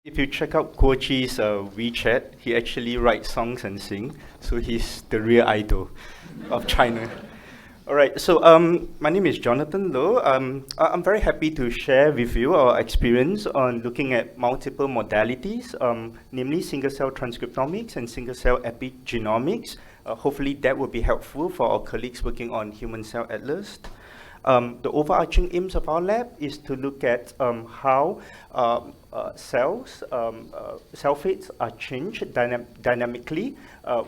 If you check out Guoji's WeChat, he actually writes songs and sing, so he's the real idol of China. All right, so my name is Jonathan Loh. I'm very happy to share with you our experience on looking at multiple modalities, namely single-cell transcriptomics and single-cell epigenomics. Hopefully that will be helpful for our colleagues working on human cell atlas. The overarching aims of our lab is to look at how cells, cell fates are changed dynamically,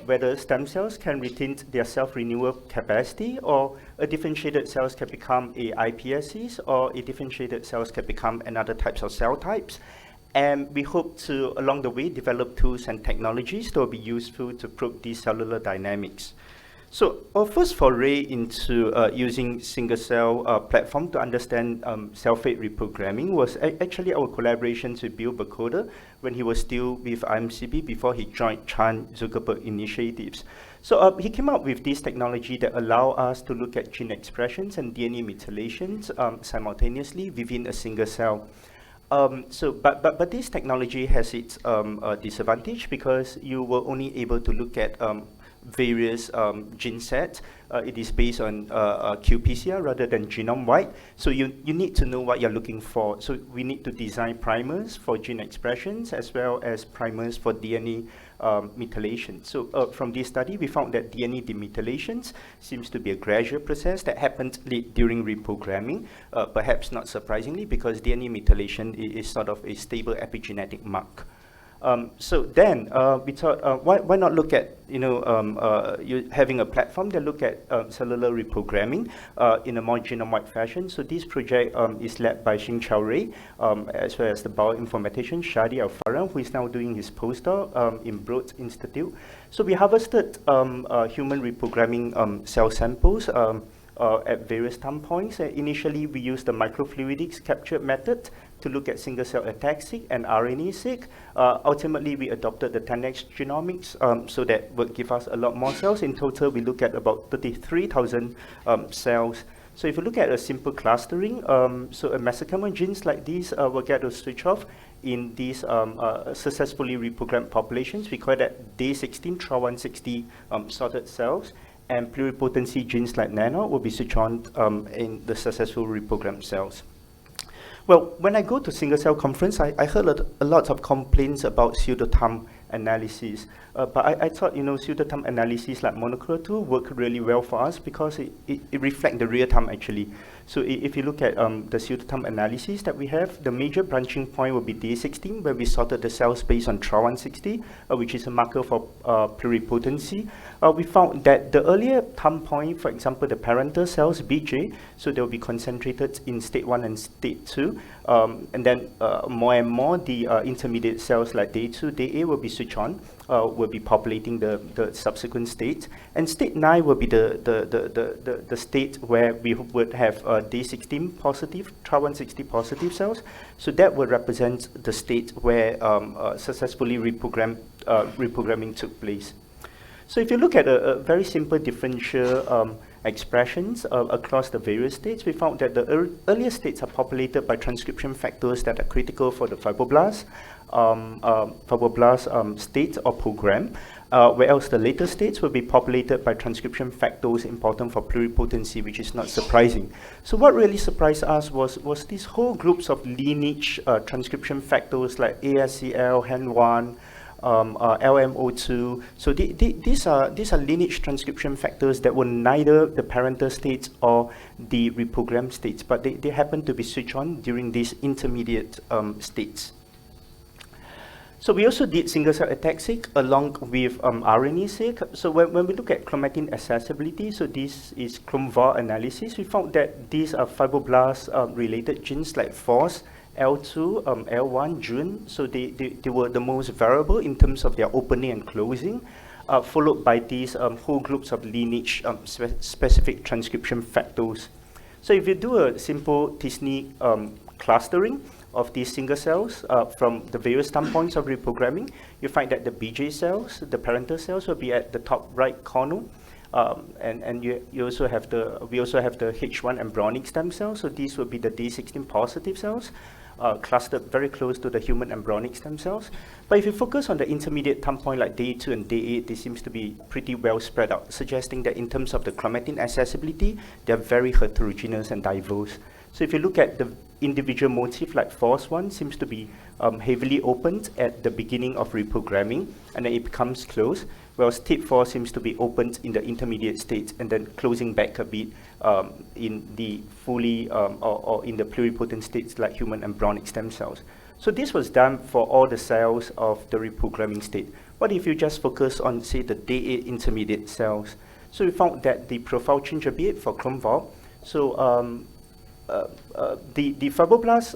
whether stem cells can retain their self-renewal capacity, or a differentiated cells can become a iPSCs, or a differentiated cells can become another types of cell types. And we hope to, along the way, develop tools and technologies that will be useful to probe these cellular dynamics. So our first foray into using single-cell platform to understand cell fate reprogramming was actually our collaborations with Bill Bakoda when he was still with IMCB before he joined Chan Zuckerberg Initiatives. So he came up with this technology that allow us to look at gene expressions and DNA mutilations simultaneously within a single cell. But this technology has its disadvantage because you were only able to look at various gene sets. It is based on qPCR rather than genome-wide. So you need to know what you're looking for. So we need to design primers for gene expressions as well as primers for DNA mutilation. So from this study, we found that DNA demutilations seems to be a gradual process that happens during reprogramming, perhaps not surprisingly, because DNA mutilation is sort of a stable epigenetic mark. So then we thought, why not look at having a platform that look at cellular reprogramming in a more genome-wide fashion. So this project is led by Xingqiao Rui, as well as the bioinformatician Shadi Al-Farhan, who is now doing his postdoc in Broad Institute. So we harvested human reprogramming cell samples at various time points. Initially, we used the microfluidics capture method to look at single-cell ATAC-seq and RNA-seq. Ultimately, we adopted the 10x genomics, so that would give us a lot more cells. In total, we look at about 33,000 cells. So if you look at a simple clustering, so a mesenchymal genes like these will get to switch off in these successfully reprogrammed populations. We call that day 16 TRA160 sorted cells. And pluripotency genes like nano will be switched on in the successful reprogrammed cells. Well, when I go to single-cell conference, I heard a lot of complaints about pseudo-time analysis. But I thought, pseudo-time analysis like monoclonal 2 work really well for us because it reflects the real time actually. So if you look at the pseudo-time analysis that we have, the major branching point will be day 16, where we sorted the cells based on TRA160, which is a marker for pluripotency. We found that the earlier time point, for example, the parental cells, BJ, so they will be concentrated in state 1 and state 2. And then more and more, the intermediate cells like day 2, day A will be switched on, will be populating the subsequent states. And state 9 will be the state where we would have day 16 positive, TRA160 positive cells. So that would represent the state where successfully reprogramming took place. So if you look at a very simple differential expressions across the various states, we found that the earlier states are populated by transcription factors that are critical for the fibroblast state or program, whereas the later states will be populated by transcription factors important for pluripotency, which is not surprising. So what really surprised us was these whole groups of lineage transcription factors like ASCL, HAN1, LMO2. So these are lineage transcription factors that were neither the parental states or the reprogrammed states, but they happen to be switched on during these intermediate states. So we also did single-cell ATAC-seq along with RNA-seq. So when we look at chromatin accessibility, so this is chromvar analysis, we found that these are fibroblast-related genes like FOS, L2, L1, Jun, so they were the most variable in terms of their opening and closing, followed by these whole groups of lineage specific transcription factors. So if you do a simple t-SNE clustering of these single cells from the various time points of reprogramming, you find that the BJ cells, the parental cells, will be at the top right corner. And we also have the H1 embryonic stem cells, so these will be the day 16 positive cells. clustered very close to the human embryonic stem cells. But if you focus on the intermediate time point like day 2 and day 8, they seems to be pretty well spread out, suggesting that in terms of the chromatin accessibility, they're very heterogeneous and diverse. So if you look at the individual motif, like FOS1 seems to be heavily opened at the beginning of reprogramming, and then it becomes closed, whereas TIP4 seems to be opened in the intermediate state and then closing back a bit in the fully or in the pluripotent states like human embryonic stem cells. So this was done for all the cells of the reprogramming state. What if you just focus on, say, the day 8 intermediate cells? So we found that the profile changed a bit for ChromeVault. So the fibroblast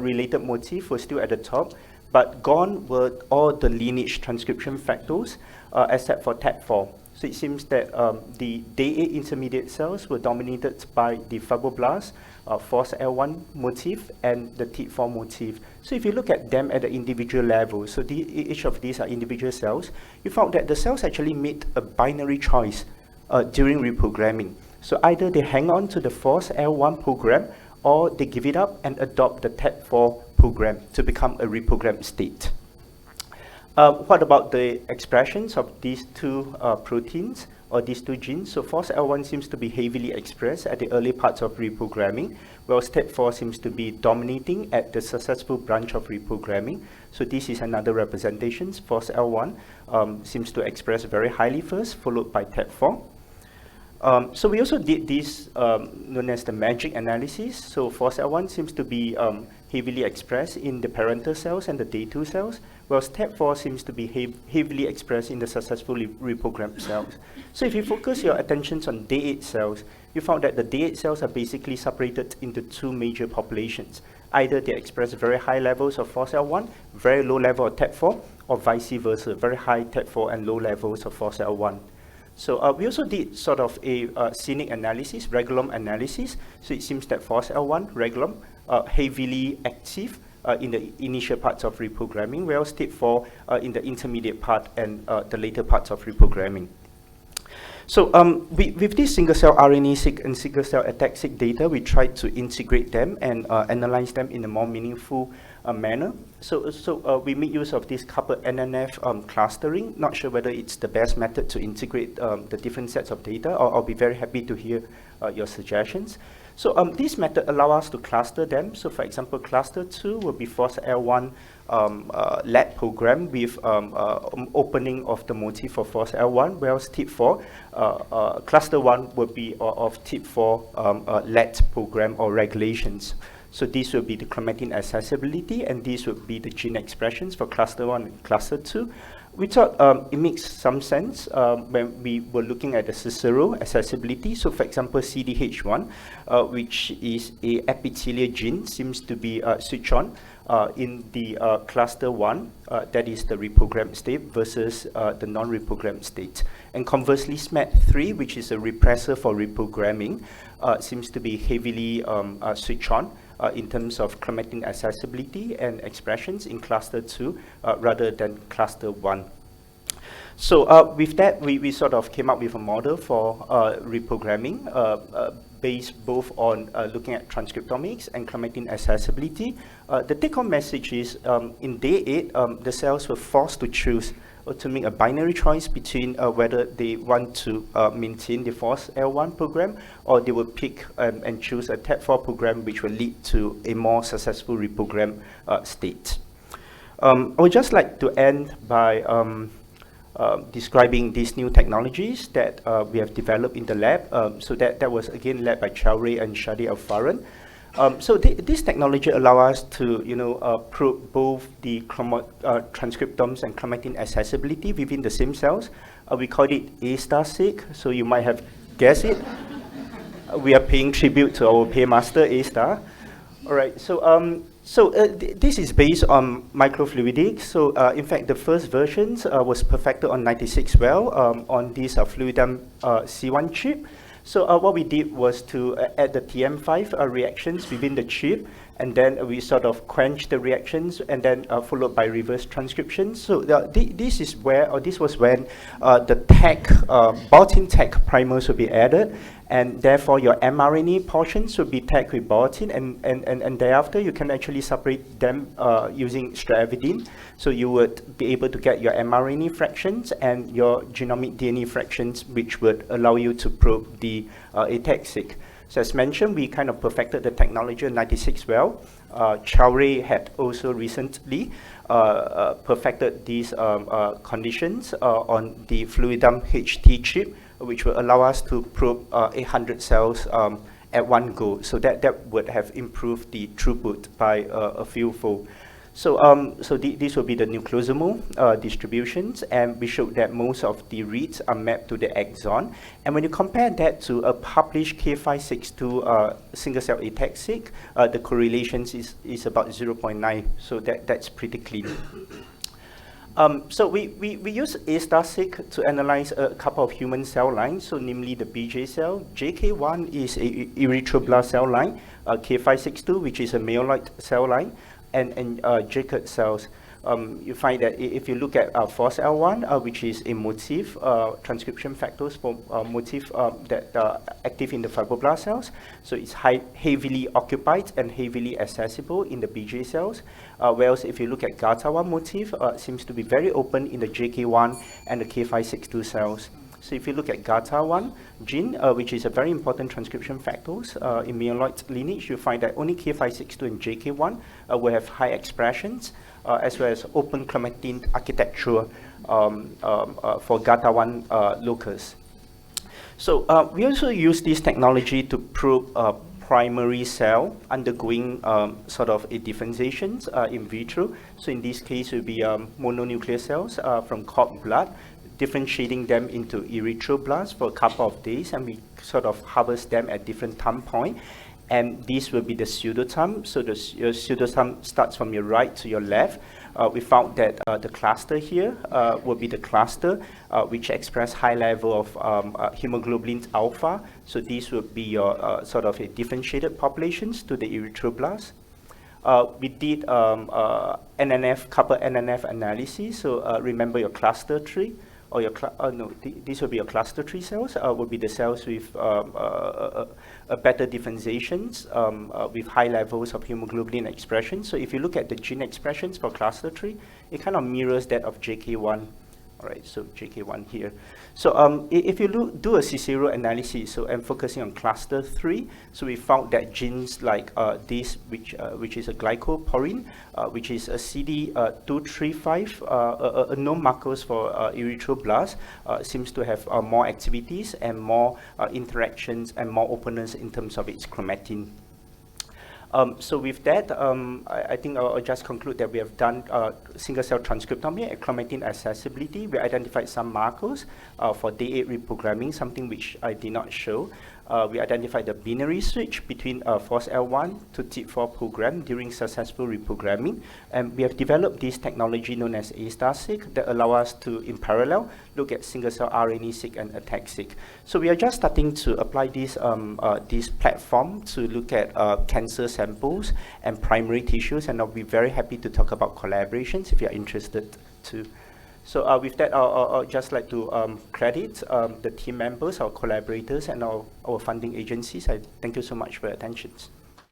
related motif was still at the top, but gone were all the lineage transcription factors except for TAP4. So it seems that the day 8 intermediate cells were dominated by the fibroblast, FOSL1 motif, and the TIP4 motif. So if you look at them at the individual level, so each of these are individual cells, you found that the cells actually made a binary choice during reprogramming. So either they hang on to the FOSL1 program, or they give it up and adopt the TAP4 program to become a reprogrammed state. What about the expressions of these two proteins or these two genes? So FOSL1 seems to be heavily expressed at the early parts of reprogramming, whereas TAP4 seems to be dominating at the successful branch of reprogramming. So this is another representation. FOSL1 seems to express very highly first, followed by TAP4. So we also did this known as the magic analysis. So FOSL1 seems to be heavily expressed in the parental cells and the day 2 cells, whereas TAP4 seems to be heavily expressed in the successfully reprogrammed cells. So if you focus your attentions on day 8 cells, you found that the day 8 cells are basically separated into two major populations. Either they express very high levels of FOSL1, very low level of TAP4, or vice versa, very high TAP4 and low levels of FOSL1. So we also did sort of a scenic analysis, regulome analysis. So it seems that FOSL1, regulome, heavily active in the initial parts of reprogramming, whereas TIP4 in the intermediate part and the later parts of reprogramming. So with this single-cell RNA-seq and single-cell attack-seq data, we tried to integrate them and analyze them in a more meaningful manner. So we make use of this coupled NNF clustering. Not sure whether it's the best method to integrate the different sets of data, or I'll be very happy to hear your suggestions. So this method allows us to cluster them. So for example, cluster 2 will be FOSL1 led program with opening of the motif for FOSL1, whereas TIP4, cluster 1 will be of TIP4 led program or regulations. So these will be the chromatin accessibility, and these will be the gene expressions for cluster 1 and cluster 2. We thought it makes some sense when we were looking at the Cicero accessibility. So for example, CDH1, which is a epithelial gene, seems to be switched on in the cluster 1, that is the reprogrammed state, versus the non-reprogrammed state. And conversely, SMAD3, which is a repressor for reprogramming, seems to be heavily switched on in terms of chromatin accessibility and expressions in cluster 2 rather than cluster 1. So with that, we sort of came up with a model for reprogramming based both on looking at transcriptomics and chromatin accessibility. The take-home message is in day 8, the cells were forced to choose or to make a binary choice between whether they want to maintain the FOSL1 program, or they will pick and choose a TAP4 program, which will lead to a more successful reprogram state. I would just like to end by describing these new technologies that we have developed in the lab. So that was again led by Chowray and Shadi Al-Faran. So this technology allows us to, probe both the transcriptomes and chromatin accessibility within the same cells. We call it ASTAR-seq, so you might have guessed it. We are paying tribute to our paymaster, ASTAR. All right, so this is based on microfluidics. So in fact, the first versions was perfected on 96 well on this Fluidum C1 chip. So what we did was to add the TM5 reactions within the chip and then we sort of quench the reactions, and then followed by reverse transcription. So this was when the tag, biotin tag primers will be added, and therefore your mRNA portions will be tagged with biotin, and thereafter you can actually separate them using stravidine. So you would be able to get your mRNA fractions and your genomic DNA fractions, which would allow you to probe the ASTAR-seq. So as mentioned, we kind of perfected the technology in '96 well. Chowre had also recently perfected these conditions on the Fluidum HT chip, which will allow us to probe 800 cells at one go. So that would have improved the throughput by a few fold. So, these will be the nucleosomal distributions, and we showed that most of the reads are mapped to the exon. And when you compare that to a published K562 single-cell ASTAR-seq, the correlations is about 0.9, so that's pretty clean. So we use ASTAR-seq to analyze a couple of human cell lines, so namely the BJ cell. JK1 is a erythroblast cell line, K562, which is a myeloid cell line, and Jacquard cells. You find that if you look at FOSL1, which is a motif, transcription factors for motif that are active in the fibroblast cells, so it's heavily occupied and heavily accessible in the BJ cells. Whereas if you look at GATA1 motif, seems to be very open in the JK1 and the K562 cells. So if you look at GATA1 gene, which is a very important transcription factors in myeloid lineage, you find that only K562 and JK1 will have high expressions, as well as open chromatin architecture for GATA1 locus. So we also use this technology to probe primary cell undergoing sort of a differentiations in vitro. So in this case, it will be mononuclear cells from cord blood, differentiating them into erythroblasts for a couple of days, and we sort of harvest them at different time point. And this will be the pseudoterm. So your pseudoterm starts from your right to your left. We found that the cluster here will be the cluster which express high level of hemoglobin alpha. So these will be your sort of a differentiated populations to the erythroblasts. We did NNF, couple NNF analysis. So remember your cluster tree, or your these will be your cluster tree cells. Will be the cells with a better differentiations with high levels of hemoglobin expression. So if you look at the gene expressions for cluster tree, it kind of mirrors that of JK1. All right, so JK1 here. So if you do a Cicero analysis, so I'm focusing on cluster 3, so we found that genes like this, which is a glycoporine, which is a CD235, a known markers for erythroblast, seems to have more activities and more interactions and more openness in terms of its chromatin. So with that, I think I'll just conclude that we have done single-cell transcriptome and chromatin accessibility. We identified some markers for day 8 reprogramming, something which I did not show. We identified the binary switch between FOSL1 to TIP4 program during successful reprogramming. And we have developed this technology known as ASTAR-seq that allow us to, in parallel, look at single-cell RNA-seq and ATAC-seq. So we are just starting to apply this, this platform to look at cancer samples and primary tissues, and I'll be very happy to talk about collaborations if you're interested too. So with that, I'll just like to credit the team members, our collaborators, and our funding agencies. I thank you so much for your attention.